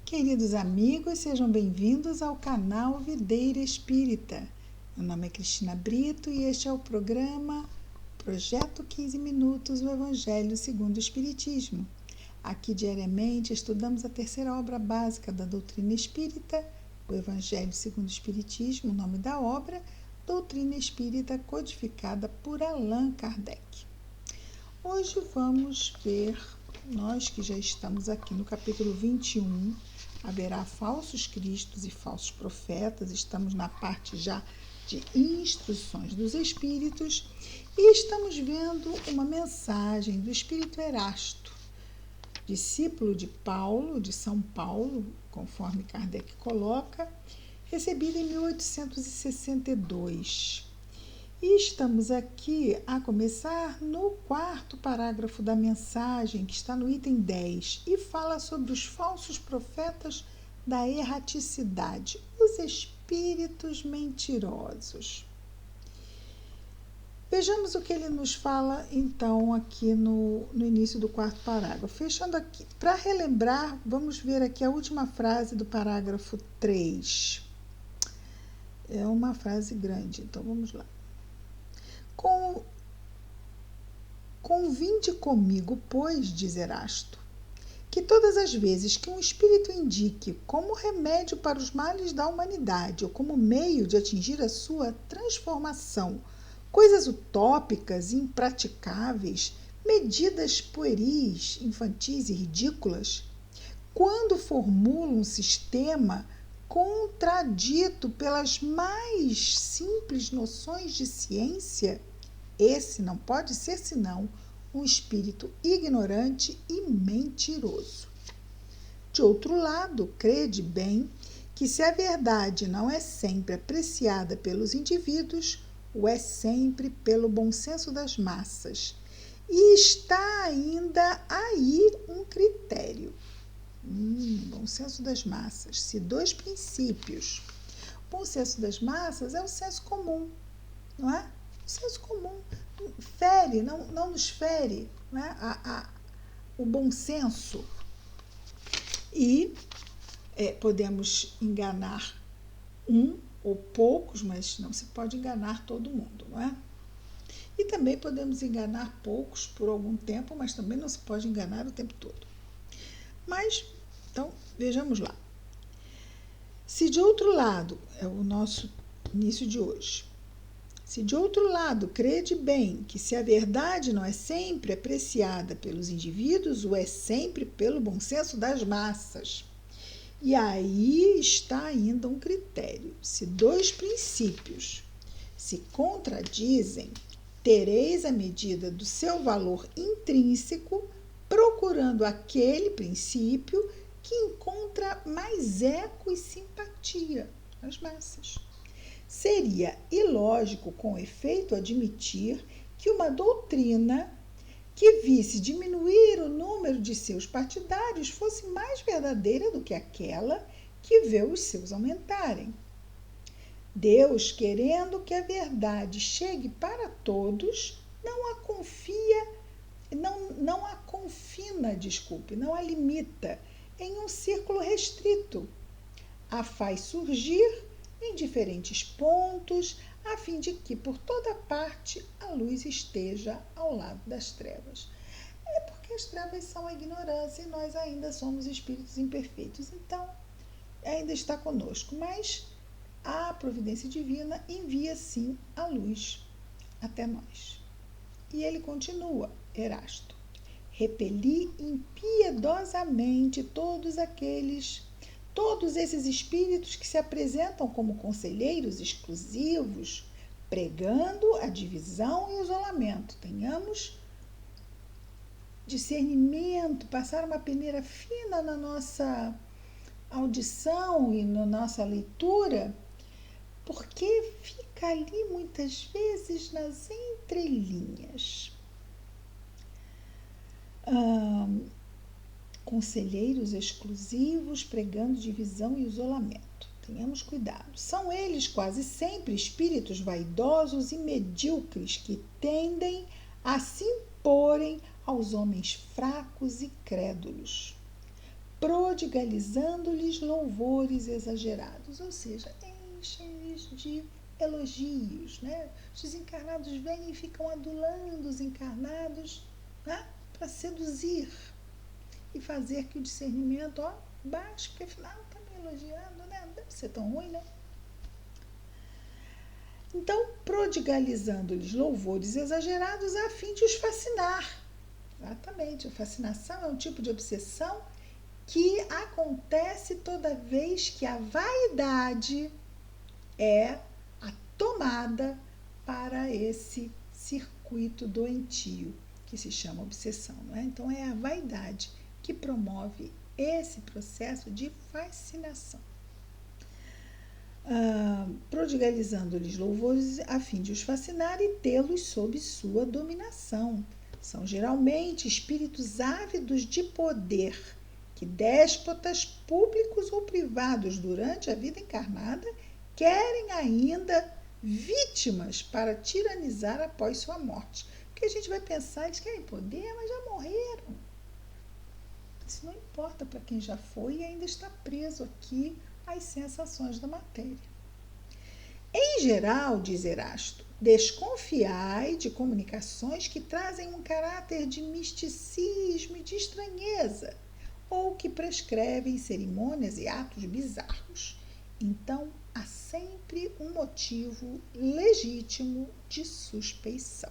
Queridos amigos, sejam bem-vindos ao canal Videira Espírita. Meu nome é Cristina Brito e este é o programa Projeto 15 Minutos, o Evangelho segundo o Espiritismo. Aqui diariamente estudamos a terceira obra básica da doutrina espírita, o Evangelho segundo o Espiritismo, o nome da obra, Doutrina Espírita codificada por Allan Kardec. Hoje vamos ver, nós que já estamos aqui no capítulo 21, haverá falsos cristos e falsos profetas, estamos na parte já de instruções dos espíritos e estamos vendo uma mensagem do espírito Erasto, discípulo de Paulo, de São Paulo, conforme Kardec coloca, recebida em 1862. E estamos aqui a começar no quarto parágrafo da mensagem, que está no item 10, e fala sobre os falsos profetas da erraticidade, os espíritos mentirosos. Vejamos o que ele nos fala, então, aqui no início do quarto parágrafo. Fechando aqui, para relembrar, vamos ver aqui a última frase do parágrafo 3. É uma frase grande, então vamos lá. Convinde comigo, pois, diz Erasto, que todas as vezes que um espírito indique como remédio para os males da humanidade ou como meio de atingir a sua transformação, coisas utópicas e impraticáveis, medidas pueris, infantis e ridículas, quando formula um sistema contradito pelas mais simples noções de ciência, esse não pode ser senão um espírito ignorante e mentiroso. De outro lado, crede bem que se a verdade não é sempre apreciada pelos indivíduos, o é sempre pelo bom senso das massas. E está ainda aí um critério. Bom senso das massas. Se dois princípios. O bom senso das massas é o senso comum, não é? O senso comum fere, não nos fere, não é? O bom senso. E podemos enganar um ou poucos, mas não se pode enganar todo mundo, não é? E também podemos enganar poucos por algum tempo, mas também não se pode enganar o tempo todo. Mas, então, vejamos lá. Se de outro lado, é o nosso início de hoje, se de outro lado crede bem que se a verdade não é sempre apreciada pelos indivíduos, o é sempre pelo bom senso das massas. E aí está ainda um critério. Se dois princípios se contradizem, tereis a medida do seu valor intrínseco, procurando aquele princípio que encontra mais eco e simpatia nas massas. Seria ilógico, com efeito, admitir que uma doutrina que visse diminuir o número de seus partidários fosse mais verdadeira do que aquela que vê os seus aumentarem. Deus, querendo que a verdade chegue para todos, não a limita em um círculo restrito. A faz surgir em diferentes pontos, a fim de que por toda parte a luz esteja ao lado das trevas. É porque as trevas são a ignorância e nós ainda somos espíritos imperfeitos, então ainda está conosco, mas a providência divina envia sim a luz até nós. E ele continua, Erasto: repeli impiedosamente todos esses espíritos que se apresentam como conselheiros exclusivos, pregando a divisão e o isolamento. Tenhamos discernimento, passar uma peneira fina na nossa audição e na nossa leitura, porque fica ali muitas vezes nas entrelinhas. Conselheiros exclusivos pregando divisão e isolamento. Tenhamos cuidado. São eles quase sempre espíritos vaidosos e medíocres que tendem a se imporem aos homens fracos e crédulos. prodigalizando-lhes louvores exagerados, ou seja, enchem-lhes de elogios, né? Os desencarnados vêm e ficam adulando os encarnados, né? Para seduzir e fazer que o discernimento, baixe, porque afinal está me elogiando, né? Não deve ser tão ruim, né? Então, prodigalizando-lhes louvores exagerados a fim de os fascinar. Exatamente, a fascinação é um tipo de obsessão que acontece toda vez que a vaidade é a tomada para esse circuito doentio que se chama obsessão, não é? Então é a vaidade que promove esse processo de fascinação. Prodigalizando-lhes louvores a fim de os fascinar e tê-los sob sua dominação. São geralmente espíritos ávidos de poder, que déspotas públicos ou privados durante a vida encarnada querem ainda vítimas para tiranizar após sua morte. Porque a gente vai pensar, eles querem poder, mas já morreram. Isso não importa para quem já foi e ainda está preso aqui às sensações da matéria. Em geral, diz Erasto, desconfiai de comunicações que trazem um caráter de misticismo e de estranheza, ou que prescrevem cerimônias e atos bizarros. Então, há sempre um motivo legítimo de suspeição.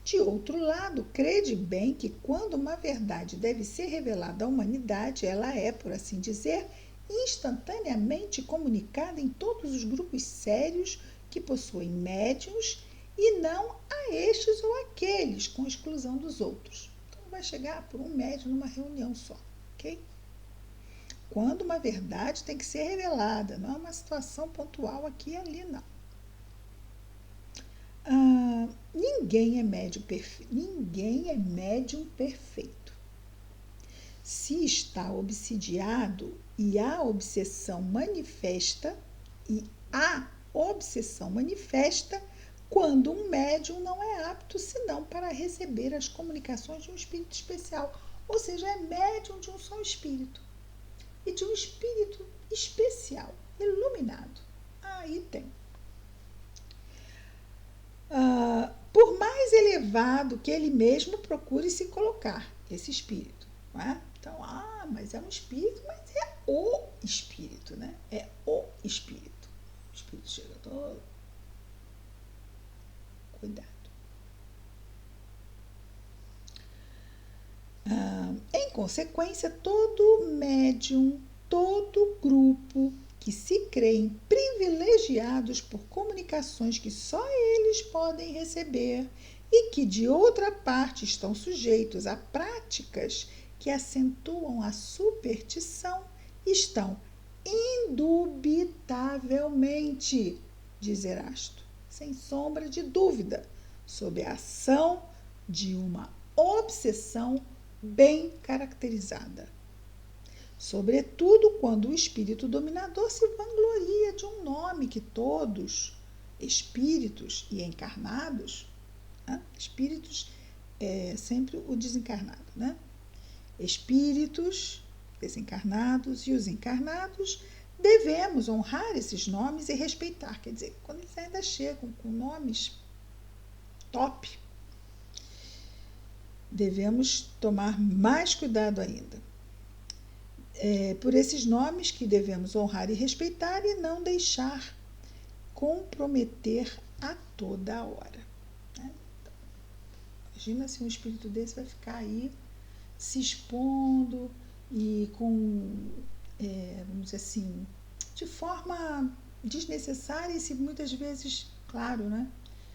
De outro lado, crede bem que quando uma verdade deve ser revelada à humanidade, ela é, por assim dizer, instantaneamente comunicada em todos os grupos sérios que possuem médiuns e não a estes ou aqueles, com exclusão dos outros. Então, vai chegar por um médium numa reunião só, ok? Quando uma verdade tem que ser revelada, não é uma situação pontual aqui e ali, não. Ninguém é médium perfeito. Se está obsidiado e a obsessão manifesta, quando um médium não é apto senão para receber as comunicações de um espírito especial, ou seja, é médium de um só espírito e de um espírito especial, iluminado. Aí tem. Por mais elevado que ele mesmo procure se colocar, esse espírito, não é? Então, mas é um espírito, mas é o espírito, né? É o espírito. O espírito chega todo. Cuidado. Em consequência, todo médium, todo grupo que se creem privilegiados por comunicações que só eles podem receber e que, de outra parte, estão sujeitos a práticas que acentuam a superstição, estão indubitavelmente, diz Erasto, sem sombra de dúvida, sob a ação de uma obsessão bem caracterizada. Sobretudo quando o espírito dominador se vangloria de um nome que todos, espíritos e encarnados, espíritos é sempre o desencarnado, né? Espíritos, desencarnados e os encarnados, devemos honrar esses nomes e respeitar. Quer dizer, quando eles ainda chegam com nomes top, devemos tomar mais cuidado ainda. Por esses nomes que devemos honrar e respeitar e não deixar comprometer a toda hora. Né? Então, imagina se um espírito desse vai ficar aí se expondo e vamos dizer assim, de forma desnecessária e se muitas vezes, claro, né?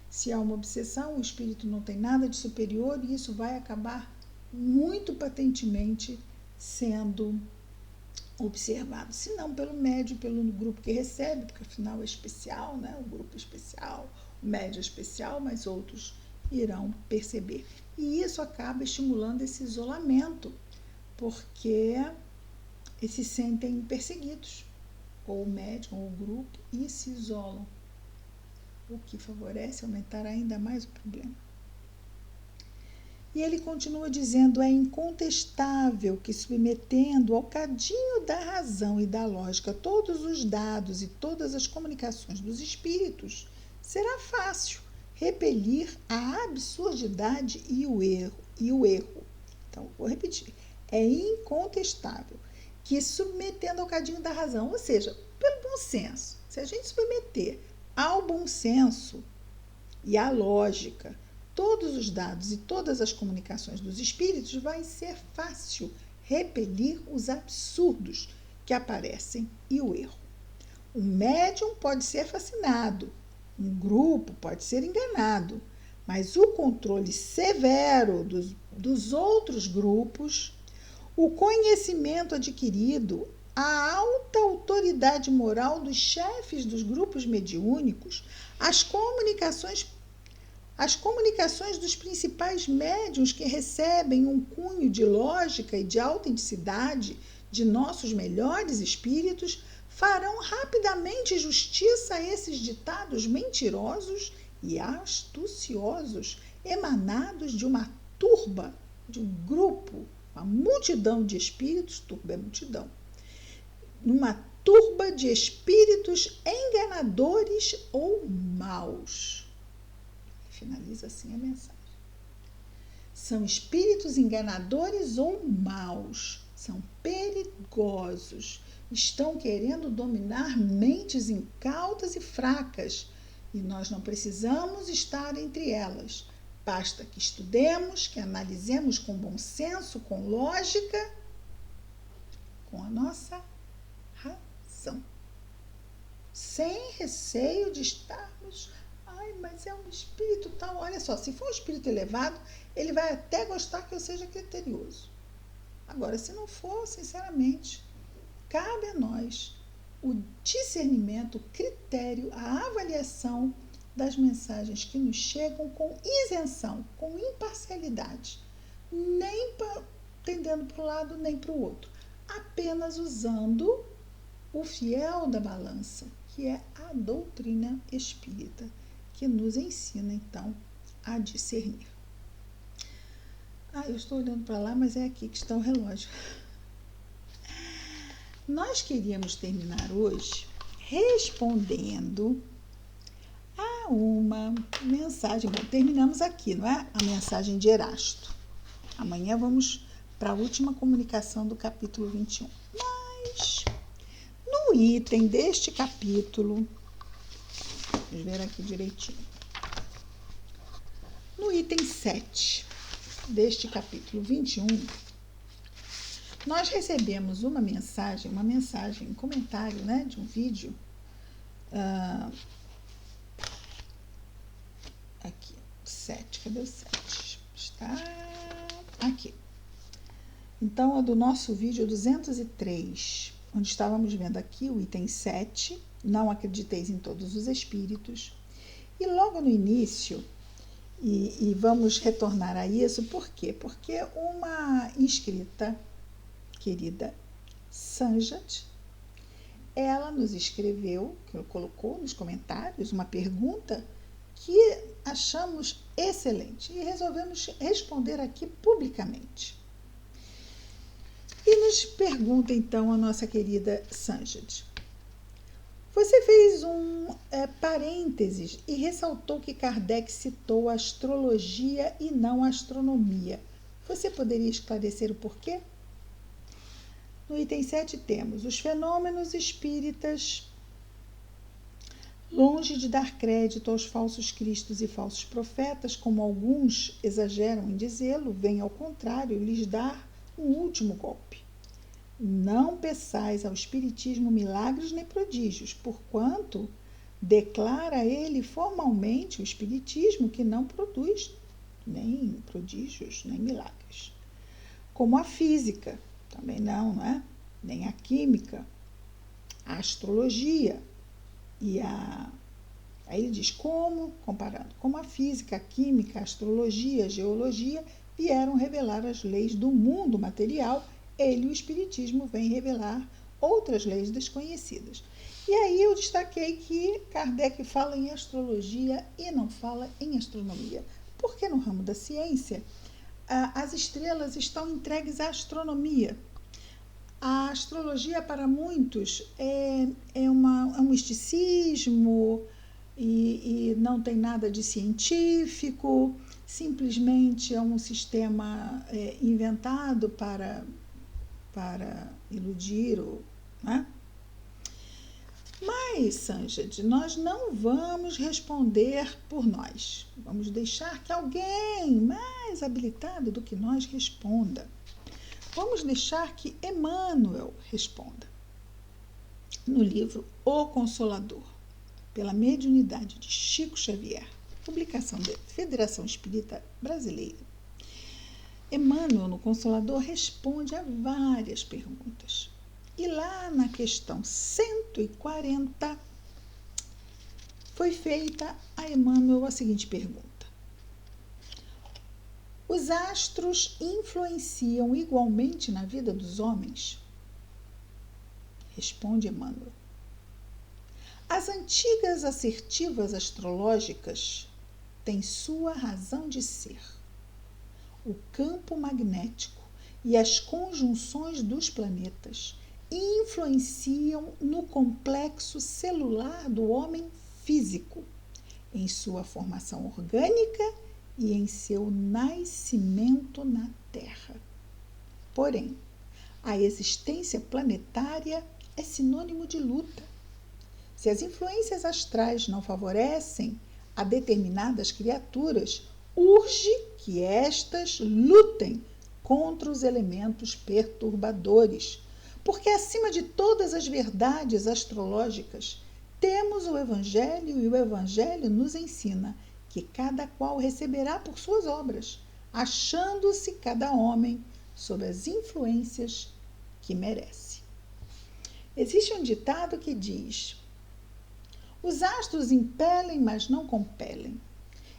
Se há uma obsessão, o espírito não tem nada de superior e isso vai acabar muito patentemente sendo observado, se não pelo médium, pelo grupo que recebe, porque afinal é especial, né? O grupo é especial, o médium é especial, mas outros irão perceber. E isso acaba estimulando esse isolamento, porque eles se sentem perseguidos, ou o médium ou o grupo, e se isolam, o que favorece aumentar ainda mais o problema. E ele continua dizendo: é incontestável que, submetendo ao cadinho da razão e da lógica todos os dados e todas as comunicações dos espíritos, será fácil repelir a absurdidade e o erro. Então, vou repetir: é incontestável que, submetendo ao cadinho da razão, ou seja, pelo bom senso, se a gente submeter ao bom senso e à lógica todos os dados e todas as comunicações dos espíritos, vai ser fácil repelir os absurdos que aparecem e o erro. Um médium pode ser fascinado, um grupo pode ser enganado, mas o controle severo dos outros grupos, o conhecimento adquirido, a alta autoridade moral dos chefes dos grupos mediúnicos, as comunicações dos principais médiuns que recebem um cunho de lógica e de autenticidade de nossos melhores espíritos farão rapidamente justiça a esses ditados mentirosos e astuciosos emanados de uma turba, de um grupo, uma multidão de espíritos, turba é multidão, numa turba de espíritos enganadores ou maus. Finaliza assim a mensagem. São espíritos enganadores ou maus, são perigosos, estão querendo dominar mentes incautas e fracas, e nós não precisamos estar entre elas. Basta que estudemos, que analisemos com bom senso, com lógica, com a nossa razão, sem receio de estarmos... Ai, mas é um espírito tal. Olha só, se for um espírito elevado, ele vai até gostar que eu seja criterioso. Agora, se não for, sinceramente, cabe a nós o discernimento, o critério, a avaliação das mensagens que nos chegam com isenção, com imparcialidade, nem tendendo para um lado nem para o outro, apenas usando o fiel da balança, que é a doutrina espírita, que nos ensina, então, a discernir. Eu estou olhando para lá, mas é aqui que está o relógio. Nós queríamos terminar hoje respondendo a uma mensagem. Bom, terminamos aqui, não é? A mensagem de Erasto. Amanhã vamos para a última comunicação do capítulo 21. Mas, no item deste capítulo... Vamos ver aqui direitinho. No item 7 deste capítulo 21, nós recebemos uma mensagem, um comentário, né, de um vídeo. Aqui, 7, cadê o 7? Está aqui. Então, é do nosso vídeo 203, onde estávamos vendo aqui o item 7, não acrediteis em todos os espíritos. E logo no início, e vamos retornar a isso, por quê? Porque uma inscrita, querida Sanjat, ela nos escreveu, colocou nos comentários uma pergunta que achamos excelente e resolvemos responder aqui publicamente. E nos pergunta então a nossa querida Sanjat: você fez um parênteses e ressaltou que Kardec citou a astrologia e não a astronomia. Você poderia esclarecer o porquê? No item 7 temos: os fenômenos espíritas, longe de dar crédito aos falsos cristos e falsos profetas, como alguns exageram em dizê-lo, vêm ao contrário lhes dar um último golpe. Não peçais ao espiritismo milagres nem prodígios, porquanto declara ele formalmente o espiritismo que não produz nem prodígios, nem milagres. Como a física, também não é? Nem a química, a astrologia e a... Aí ele diz comparando, como a física, a química, a astrologia, a geologia vieram revelar as leis do mundo material, ele, o espiritismo, vem revelar outras leis desconhecidas. E aí eu destaquei que Kardec fala em astrologia e não fala em astronomia, porque no ramo da ciência as estrelas estão entregues à astronomia. A astrologia, para muitos, é um misticismo e não tem nada de científico, simplesmente é um sistema inventado para iludir, né? Mas, Sanjad, nós não vamos responder por nós. Vamos deixar que alguém mais habilitado do que nós responda. Vamos deixar que Emmanuel responda. No livro O Consolador, pela mediunidade de Chico Xavier, publicação da Federação Espírita Brasileira, Emmanuel, no Consolador, responde a várias perguntas. E lá na questão 140, foi feita a Emmanuel a seguinte pergunta: os astros influenciam igualmente na vida dos homens? Responde Emmanuel: as antigas assertivas astrológicas têm sua razão de ser. O campo magnético e as conjunções dos planetas influenciam no complexo celular do homem físico, em sua formação orgânica e em seu nascimento na Terra. Porém, a existência planetária é sinônimo de luta. Se as influências astrais não favorecem a determinadas criaturas, urge que estas lutem contra os elementos perturbadores, porque acima de todas as verdades astrológicas, temos o Evangelho, e o Evangelho nos ensina que cada qual receberá por suas obras, achando-se cada homem sob as influências que merece. Existe um ditado que diz: os astros impelem, mas não compelem.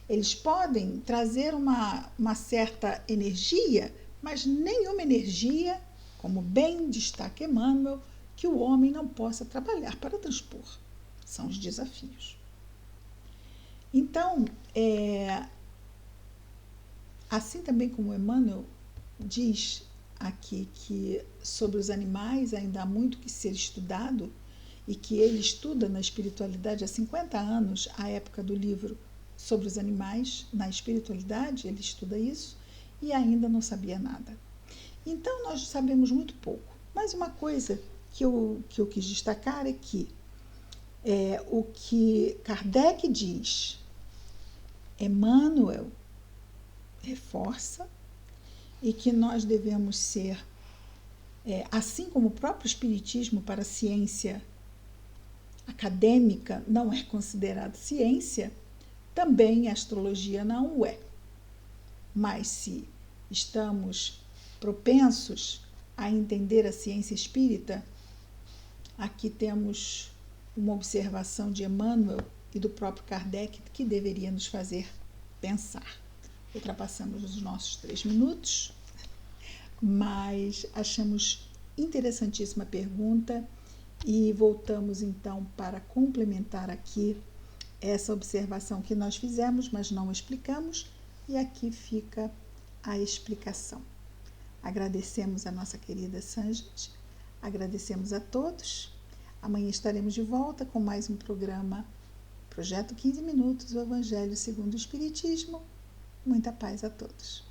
Eles podem trazer uma certa energia, mas nenhuma energia, como bem destaca Emmanuel, que o homem não possa trabalhar para transpor. São os desafios. Então, assim também como Emmanuel diz aqui que sobre os animais ainda há muito que ser estudado, e que ele estuda na espiritualidade há 50 anos, a época do livro sobre os animais, na espiritualidade, ele estuda isso, e ainda não sabia nada. Então, nós sabemos muito pouco. Mas uma coisa que eu quis destacar é que o que Kardec diz, Emmanuel reforça, e que nós devemos ser, assim como o próprio Espiritismo para a ciência acadêmica não é considerado ciência, também a astrologia não o é. Mas se estamos propensos a entender a ciência espírita, aqui temos uma observação de Emmanuel e do próprio Kardec que deveria nos fazer pensar. Ultrapassamos os nossos 3 minutos, mas achamos interessantíssima a pergunta e voltamos então para complementar aqui essa observação que nós fizemos, mas não explicamos, e aqui fica a explicação. Agradecemos a nossa querida Sanjad, agradecemos a todos. Amanhã estaremos de volta com mais um programa Projeto 15 Minutos, o Evangelho segundo o Espiritismo. Muita paz a todos.